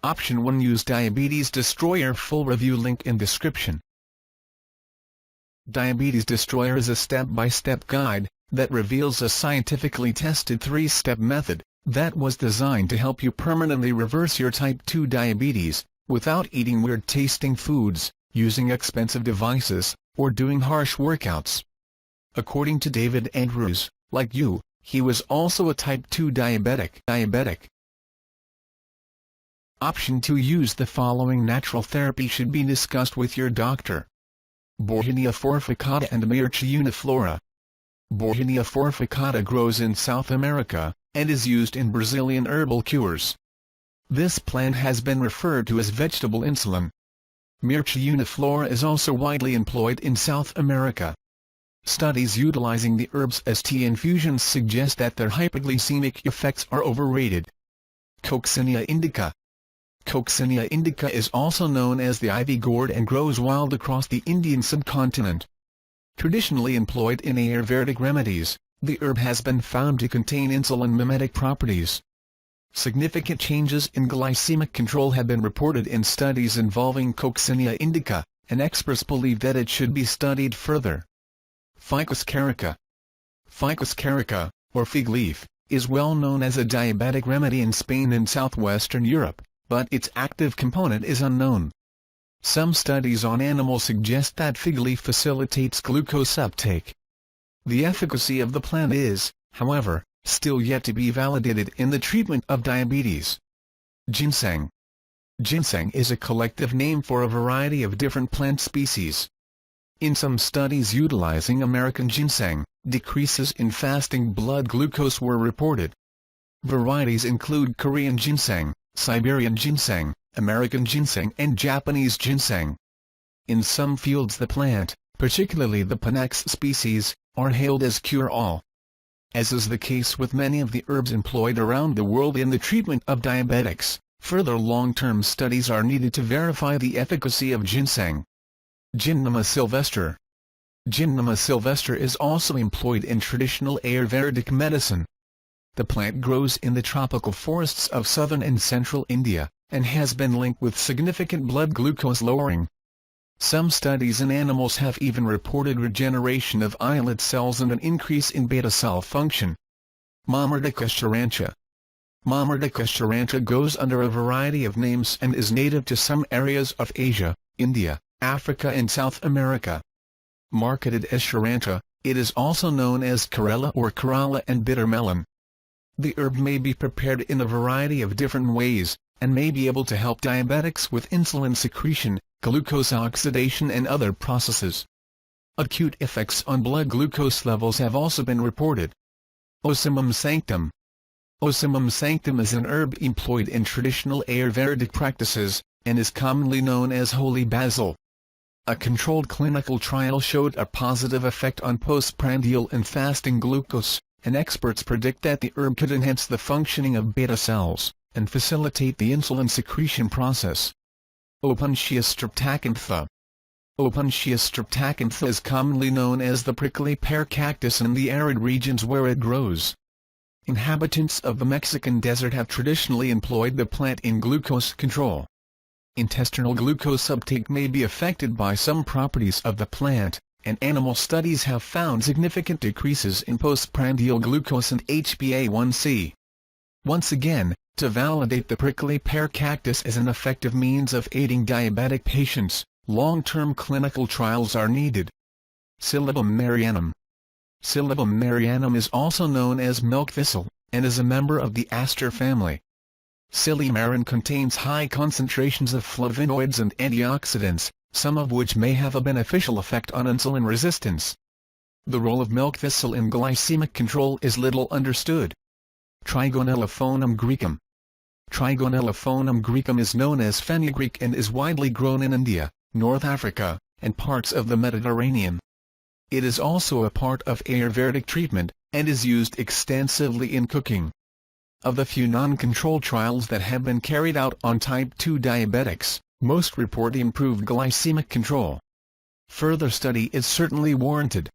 Option 1. Use Diabetes Destroyer. Full review link in description. Diabetes Destroyer is a step-by-step guide that reveals a scientifically tested 3-step method that was designed to help you permanently reverse your type 2 diabetes, without eating weird-tasting foods, using expensive devices, or doing harsh workouts. According to David Andrews, like you, he was also a type 2 diabetic. Option 2. Use the following natural therapy should be discussed with your doctor. Bauhinia forficata and Myrcea uniflora. Bauhinia forficata grows in South America, and is used in Brazilian herbal cures. This plant has been referred to as vegetable insulin. Myrcea uniflora is also widely employed in South America. Studies utilizing the herbs as tea infusions suggest that their hypoglycemic effects are overrated. Coccinea indica. Coccinea indica is also known as the ivy gourd and grows wild across the Indian subcontinent. Traditionally employed in Ayurvedic remedies, the herb has been found to contain insulin-mimetic properties. Significant changes in glycemic control have been reported in studies involving Coccinea indica, and experts believe that it should be studied further. Ficus carica. Ficus carica, or fig leaf, is well known as a diabetic remedy in Spain and southwestern Europe, but its active component is unknown. Some studies on animals suggest that fig leaf facilitates glucose uptake. The efficacy of the plant is, however, still yet to be validated in the treatment of diabetes. Ginseng. Ginseng is a collective name for a variety of different plant species. In some studies utilizing American ginseng, decreases in fasting blood glucose were reported. Varieties include Korean ginseng, Siberian ginseng, American ginseng and Japanese ginseng. In some fields the plant, particularly the Panax species, are hailed as cure-all. As is the case with many of the herbs employed around the world in the treatment of diabetics, further long-term studies are needed to verify the efficacy of ginseng. Gymnema sylvestre. Gymnema sylvestre is also employed in traditional Ayurvedic medicine. The plant grows in the tropical forests of southern and central India, and has been linked with significant blood glucose lowering. Some studies in animals have even reported regeneration of islet cells and an increase in beta cell function. Mammardika charantia. Mammardika charantia goes under a variety of names and is native to some areas of Asia, India, Africa and South America. Marketed as charantia, it is also known as Karela or Kerala and bitter melon. The herb may be prepared in a variety of different ways, and may be able to help diabetics with insulin secretion, glucose oxidation and other processes. Acute effects on blood glucose levels have also been reported. Ocimum sanctum. Ocimum sanctum is an herb employed in traditional Ayurvedic practices, and is commonly known as holy basil. A controlled clinical trial showed a positive effect on postprandial and fasting glucose, and experts predict that the herb could enhance the functioning of beta cells, and facilitate the insulin secretion process. Opuntia streptacantha. Opuntia streptacantha is commonly known as the prickly pear cactus in the arid regions where it grows. Inhabitants of the Mexican desert have traditionally employed the plant in glucose control. Intestinal glucose uptake may be affected by some properties of the plant, and animal studies have found significant decreases in postprandial glucose and HbA1c. Once again, to validate the prickly pear cactus as an effective means of aiding diabetic patients, long-term clinical trials are needed. Silybum marianum. Silybum marianum is also known as milk thistle, and is a member of the aster family. Silymarin contains high concentrations of flavonoids and antioxidants, some of which may have a beneficial effect on insulin resistance. The role of milk thistle in glycemic control is little understood. Trigonellophonum graecum. Trigonellophonum graecum is known as fenugreek and is widely grown in India, North Africa, and parts of the Mediterranean. It is also a part of Ayurvedic treatment, and is used extensively in cooking. Of the few non-controlled trials that have been carried out on type 2 diabetics, most report improved glycemic control. Further study is certainly warranted.